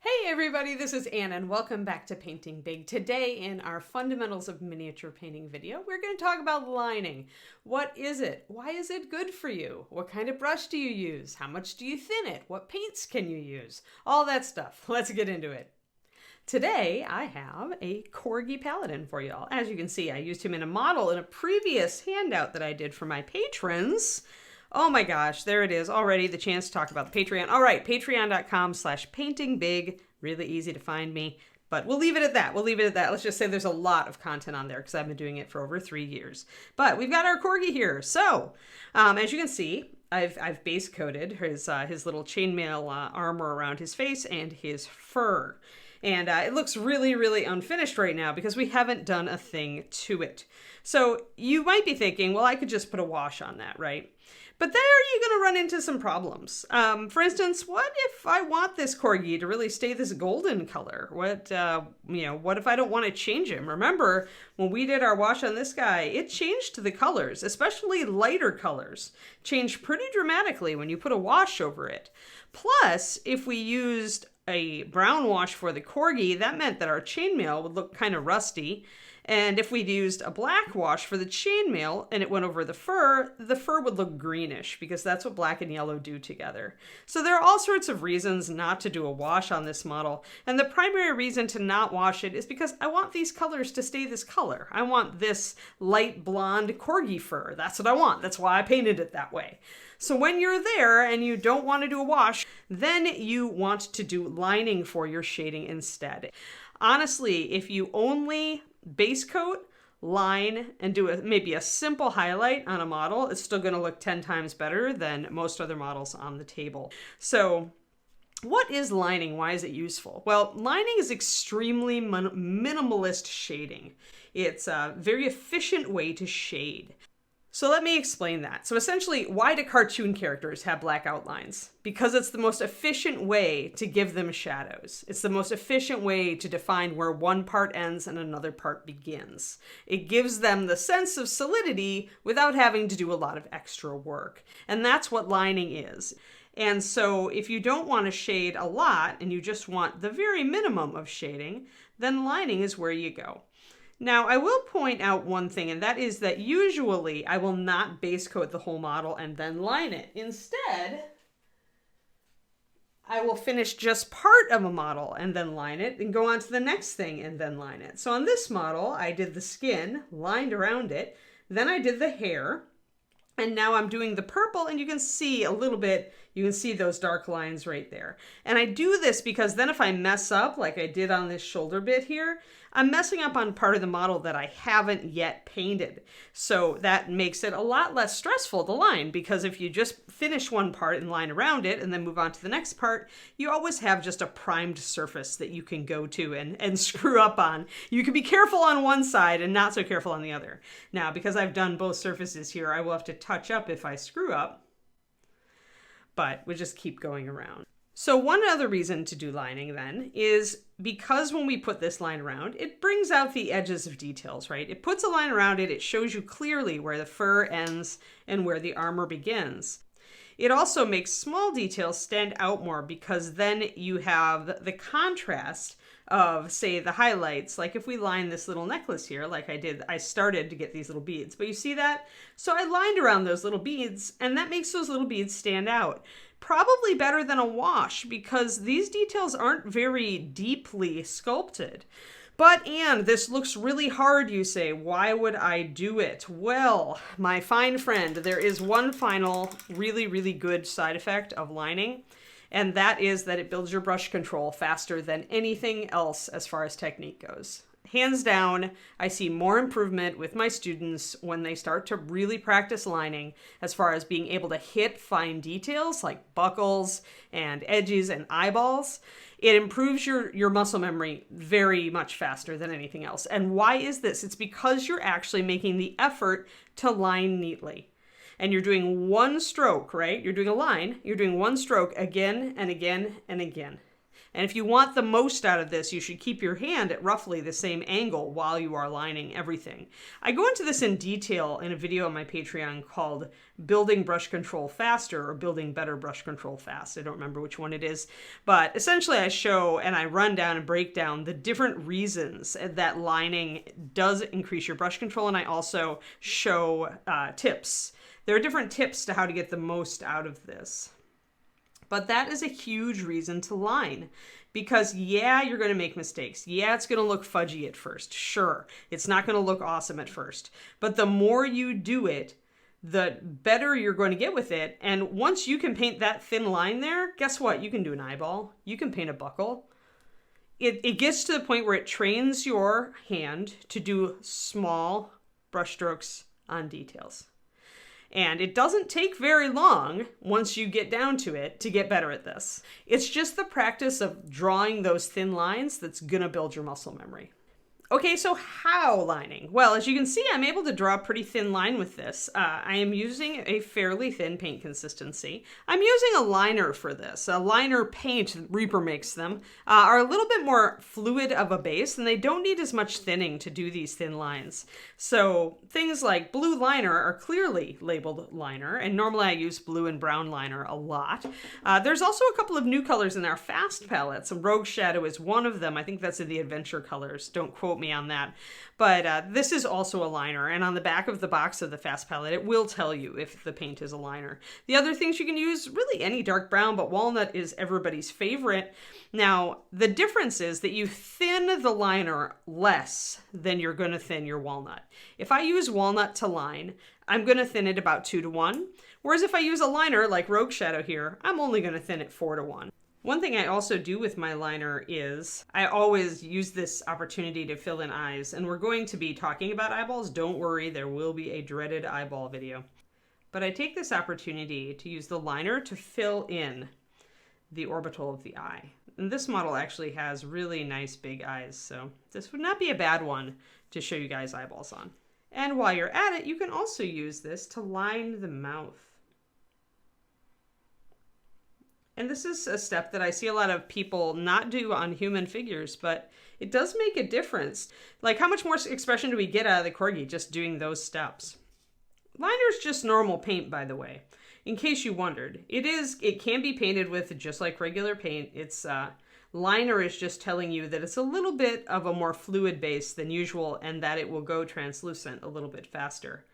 Hey everybody, this is Anna and welcome back to Painting Big. Today in our Fundamentals of Miniature Painting video, we're going to talk about lining. What is it? Why is it good for you? What kind of brush do you use? How much do you thin it? What paints can you use? All that stuff. Let's get into it. Today I have a Corgi Paladin for y'all. As you can see, I used him in a model in a previous handout that I did for my patrons. Oh my gosh, there it is already, the chance to talk about the Patreon. All right, patreon.com/paintingbig. Really easy to find me, but we'll leave it at that. Let's just say there's a lot of content on there because I've been doing it for over 3 years. But we've got our Corgi here. So, as you can see, I've base coated his little chainmail armor around his face and his fur. And it looks really, really unfinished right now because we haven't done a thing to it. So you might be thinking, well, I could just put a wash on that, right? But there you're going to run into some problems. For instance, what if I want this Corgi to really stay this golden color? What if I don't want to change him? Remember, when we did our wash on this guy, it changed the colors, especially lighter colors. Changed pretty dramatically when you put a wash over it. Plus, if we used a brown wash for the Corgi, that meant that our chainmail would look kind of rusty. And if we'd used a black wash for the chainmail and it went over the fur would look greenish because that's what black and yellow do together. So there are all sorts of reasons not to do a wash on this model. And the primary reason to not wash it is because I want these colors to stay this color. I want this light blonde Corgi fur. That's what I want. That's why I painted it that way. So when you're there and you don't want to do a wash, then you want to do lining for your shading instead. Honestly, if you only base coat, line, and do maybe a simple highlight on a model, it's still going to look 10 times better than most other models on the table. So what is lining? Why is it useful? Well, lining is extremely minimalist shading. It's a very efficient way to shade. So let me explain that. So essentially, why do cartoon characters have black outlines? Because it's the most efficient way to give them shadows. It's the most efficient way to define where one part ends and another part begins. It gives them the sense of solidity without having to do a lot of extra work. And that's what lining is. And so if you don't want to shade a lot and you just want the very minimum of shading, then lining is where you go. Now, I will point out one thing, and that is that usually I will not base coat the whole model and then line it. Instead, I will finish just part of a model and then line it and go on to the next thing and then line it. So on this model, I did the skin, lined around it, then I did the hair, and now I'm doing the purple, and you can see a little bit, you can see those dark lines right there. And I do this because then if I mess up, like I did on this shoulder bit here, I'm messing up on part of the model that I haven't yet painted. So that makes it a lot less stressful to line, because if you just finish one part and line around it and then move on to the next part, you always have just a primed surface that you can go to and screw up on. You can be careful on one side and not so careful on the other. Now, because I've done both surfaces here, I will have to touch up if I screw up, but we'll just keep going around. So one other reason to do lining then is because when we put this line around, it brings out the edges of details, right? It puts a line around it, it shows you clearly where the fur ends and where the armor begins. It also makes small details stand out more because then you have the contrast of, say, the highlights. Like if we line this little necklace here, like I did, I started to get these little beads, but you see that? So I lined around those little beads, and that makes those little beads stand out. Probably better than a wash because these details aren't very deeply sculpted. But Anne, this looks really hard, you say. Why would I do it? Well, my fine friend, there is one final really, really good side effect of lining, and that is that it builds your brush control faster than anything else as far as technique goes. Hands down, I see more improvement with my students when they start to really practice lining as far as being able to hit fine details like buckles and edges and eyeballs. It improves your muscle memory very much faster than anything else. And why is this? It's because you're actually making the effort to line neatly. And you're doing one stroke, right? You're doing a line. You're doing one stroke again and again and again. And if you want the most out of this, you should keep your hand at roughly the same angle while you are lining everything. I go into this in detail in a video on my Patreon called Building Brush Control Faster or Building Better Brush Control Fast. I don't remember which one it is, but essentially I show and I run down and break down the different reasons that lining does increase your brush control, and I also show tips. There are different tips to how to get the most out of this. But that is a huge reason to line, because yeah, you're going to make mistakes. Yeah, it's going to look fudgy at first. Sure, it's not going to look awesome at first. But the more you do it, the better you're going to get with it. And once you can paint that thin line there, guess what? You can do an eyeball. You can paint a buckle. It gets to the point where it trains your hand to do small brush strokes on details. And it doesn't take very long once you get down to it to get better at this. It's just the practice of drawing those thin lines that's gonna build your muscle memory. Okay, so how lining? Well, as you can see, I'm able to draw a pretty thin line with this. I am using a fairly thin paint consistency. I'm using a liner for this. A liner paint, Reaper makes them, are a little bit more fluid of a base, and they don't need as much thinning to do these thin lines. So things like blue liner are clearly labeled liner, and normally I use blue and brown liner a lot. There's also a couple of new colors in our fast palettes. Rogue Shadow is one of them. I think that's in the adventure colors. Don't quote me on that, but this is also a liner, and on the back of the box of the fast palette it will tell you if the paint is a liner. The other things you can use, really any dark brown, but walnut is everybody's favorite. Now the difference is that you thin the liner less than you're going to thin your walnut. If I use walnut to line, I'm going to thin it about 2 to 1, whereas if I use a liner like Rogue Shadow here, I'm only going to thin it 4 to 1. One thing I also do with my liner is I always use this opportunity to fill in eyes, and we're going to be talking about eyeballs. Don't worry, there will be a dreaded eyeball video. But I take this opportunity to use the liner to fill in the orbital of the eye. And this model actually has really nice big eyes, so this would not be a bad one to show you guys eyeballs on. And while you're at it, you can also use this to line the mouth. And this is a step that I see a lot of people not do on human figures, but it does make a difference. Like, how much more expression do we get out of the corgi just doing those steps? Liner's just normal paint, by the way, in case you wondered. It can be painted with just like regular paint. Liner is just telling you that it's a little bit of a more fluid base than usual and that it will go translucent a little bit faster.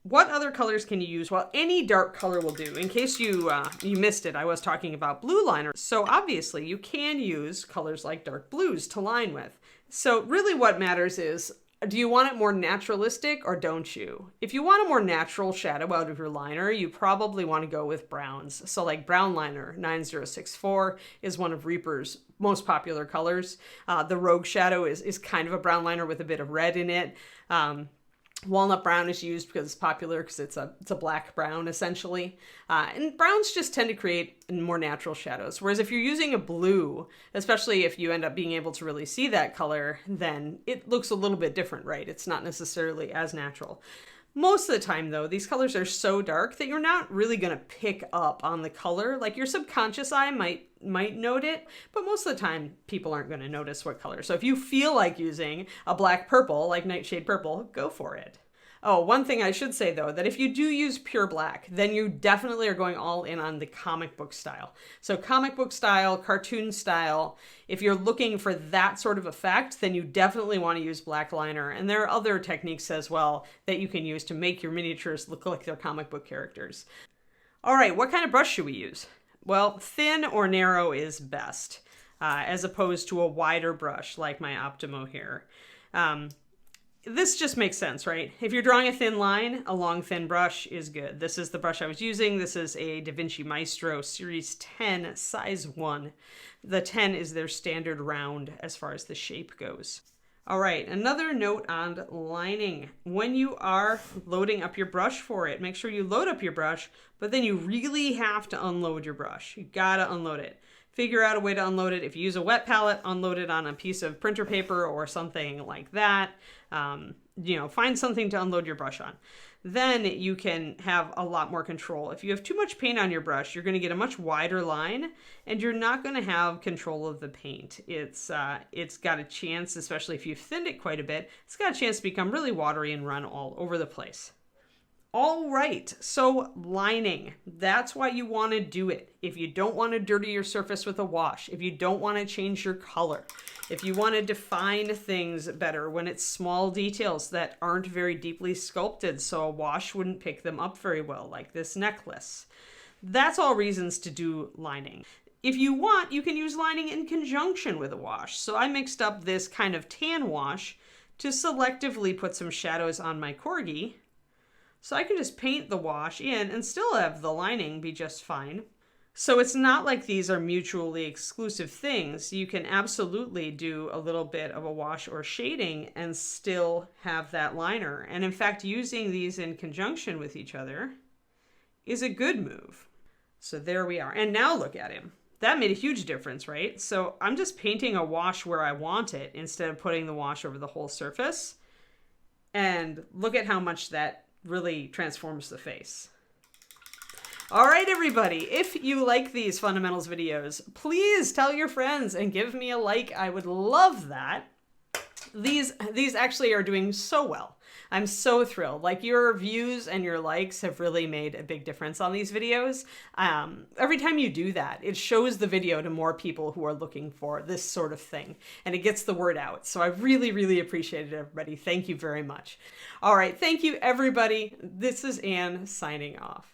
What other colors can you use? Well, any dark color will do. In case you missed it, I was talking about blue liner. So obviously you can use colors like dark blues to line with. So really what matters is, do you want it more naturalistic or don't you? If you want a more natural shadow out of your liner, you probably want to go with browns. So like brown liner 9064 is one of Reaper's most popular colors. The Rogue Shadow is kind of a brown liner with a bit of red in it. Walnut brown is used because it's popular because it's a black brown essentially. And browns just tend to create more natural shadows. Whereas if you're using a blue, especially if you end up being able to really see that color, then it looks a little bit different, right? It's not necessarily as natural. Most of the time though, these colors are so dark that you're not really going to pick up on the color. Like your subconscious eye might note it, but most of the time people aren't going to notice what color. So if you feel like using a black purple, like Nightshade Purple, go for it. Oh, one thing I should say though, that if you do use pure black, then you definitely are going all in on the comic book style. So comic book style, cartoon style, if you're looking for that sort of effect, then you definitely want to use black liner. And there are other techniques as well that you can use to make your miniatures look like they're comic book characters. All right, what kind of brush should we use? Well, thin or narrow is best, as opposed to a wider brush like my Optimo here. This just makes sense, right? If you're drawing a thin line, a long thin brush is good. This is the brush I was using. This is a Da Vinci Maestro Series 10, size 1. The 10 is their standard round as far as the shape goes. All right, another note on lining. When you are loading up your brush for it, make sure you load up your brush, but then you really have to unload your brush. You gotta unload it. Figure out a way to unload it. If you use a wet palette, unload it on a piece of printer paper or something like that. find something to unload your brush on. Then you can have a lot more control. If you have too much paint on your brush, you're going to get a much wider line and you're not going to have control of the paint. It's got a chance, especially if you've thinned it quite a bit, it's got a chance to become really watery and run all over the place. All right, so lining, that's why you want to do it. If you don't want to dirty your surface with a wash, if you don't want to change your color, if you want to define things better when it's small details that aren't very deeply sculpted so a wash wouldn't pick them up very well, like this necklace. That's all reasons to do lining. If you want, you can use lining in conjunction with a wash. So I mixed up this kind of tan wash to selectively put some shadows on my corgi. So I can just paint the wash in and still have the lining be just fine. So it's not like these are mutually exclusive things. You can absolutely do a little bit of a wash or shading and still have that liner. And in fact, using these in conjunction with each other is a good move. So there we are. And now look at him. That made a huge difference, right? So I'm just painting a wash where I want it instead of putting the wash over the whole surface. And look at how much that really transforms the face. All right, everybody, if you like these fundamentals videos, please tell your friends and give me a like. I would love that. These actually are doing so well. I'm so thrilled. Like, your views and your likes have really made a big difference on these videos. Every time you do that, it shows the video to more people who are looking for this sort of thing, and it gets the word out. So I really, really appreciate it, everybody. Thank you very much. All right. Thank you, everybody. This is Anne signing off.